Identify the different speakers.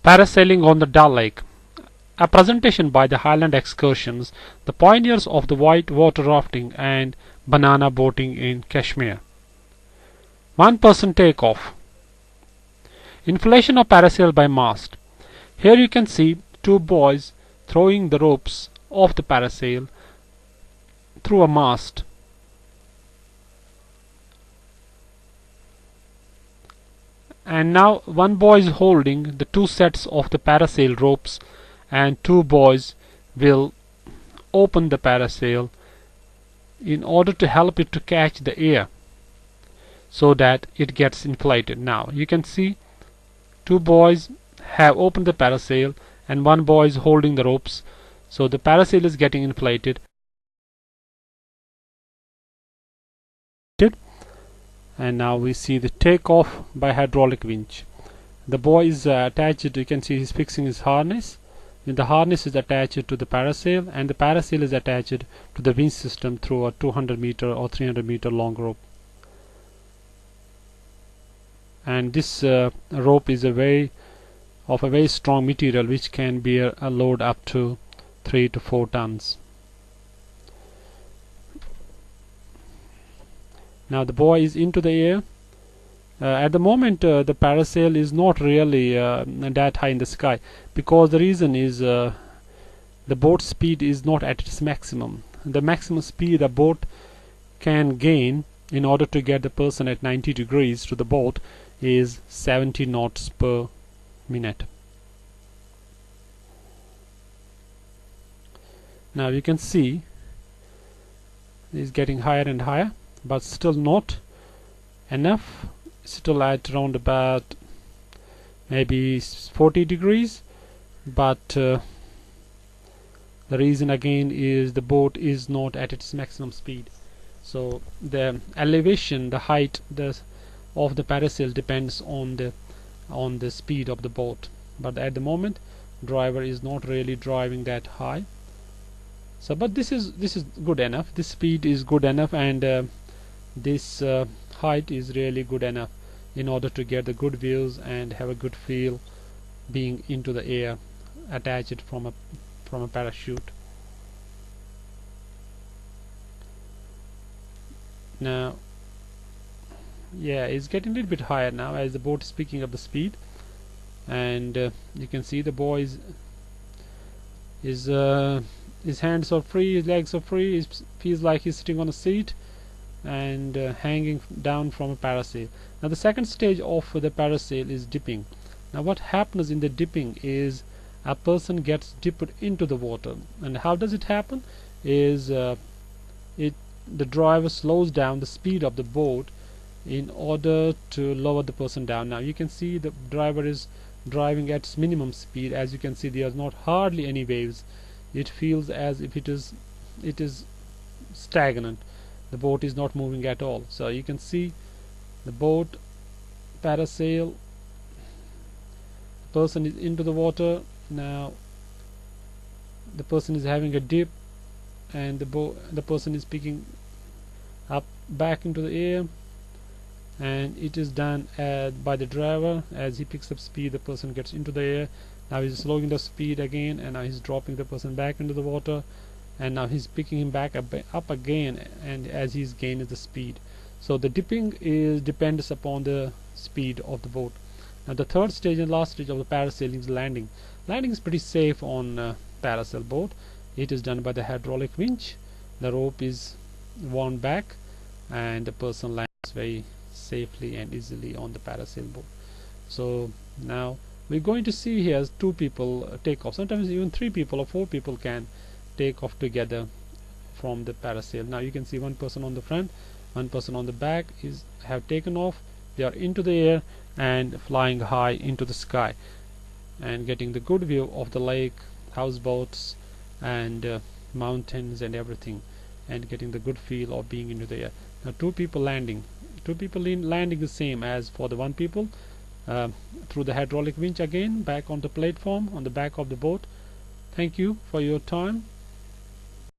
Speaker 1: Parasailing on the Dal Lake. A presentation by the Highland Excursions, the pioneers of the white water rafting and banana boating in Kashmir. 1% takeoff. Inflation of parasail by mast. Here you can see two boys throwing the ropes of the parasail through a mast. And now one boy is holding the two sets of the parasail ropes, and two boys will open the parasail in order to help it to catch the air so that it gets inflated. Now you can see two boys have opened the parasail and one boy is holding the ropes, so the parasail is getting inflated. And now we see the takeoff by hydraulic winch. The boy is attached, you can see he's fixing his harness, and the harness is attached to the parasail, and the parasail is attached to the winch system through a 200 meter or 300 meter long rope. And this rope is a very strong material which can bear a load up to 3 to 4 tons. Now the boy is into the air. At the moment the parasail is not really that high in the sky, because the reason is the boat speed is not at its maximum. The maximum speed a boat can gain in order to get the person at 90 degrees to the boat is 70 knots per minute. Now you can see it's getting higher and higher, but still not enough. Still at around about maybe 40 degrees, but the reason again is the boat is not at its maximum speed. So the elevation, the height of the parasail depends on the speed of the boat, but at the moment driver is not really driving that high. So but this is good enough. This speed is good enough, and this height is really good enough in order to get the good views and have a good feel being into the air attached from a parachute. Now yeah, it's getting a little bit higher now as the boat is picking up the speed, and you can see the boy his hands are free, his legs are free, he feels like he's sitting on a seat and hanging down from a parasail. Now the second stage of the parasail is dipping. Now what happens in the dipping is a person gets dipped into the water, and how does it happen is the driver slows down the speed of the boat in order to lower the person down. Now you can see the driver is driving at its minimum speed. As you can see, there is not hardly any waves. It feels as if it is stagnant. The boat is not moving at all. So you can see the boat, parasail, the person is into the water. Now the person is having a dip, and the person is picking up back into the air, and it is done by the driver. As he picks up speed, the person gets into the air. Now he's slowing the speed again, and now he's dropping the person back into the water, and now he's picking him back up again, and as he's gaining the speed. So the dipping depends upon the speed of the boat. Now the third stage and last stage of the parasailing is landing. Landing is pretty safe on parasail boat. It is done by the hydraulic winch. The rope is wound back, and the person lands very safely and easily on the parasail boat. So now we're going to see here two people take off. Sometimes even 3 people or 4 people can take off together from the parasail. Now you can see one person on the front, one person on the back have taken off. They are into the air and flying high into the sky and getting the good view of the lake, houseboats, and mountains and everything, and getting the good feel of being into the air. Now 2 people landing. 2 people landing the same as for the 1 people through the hydraulic winch again back on the platform on the back of the boat. Thank you for your time.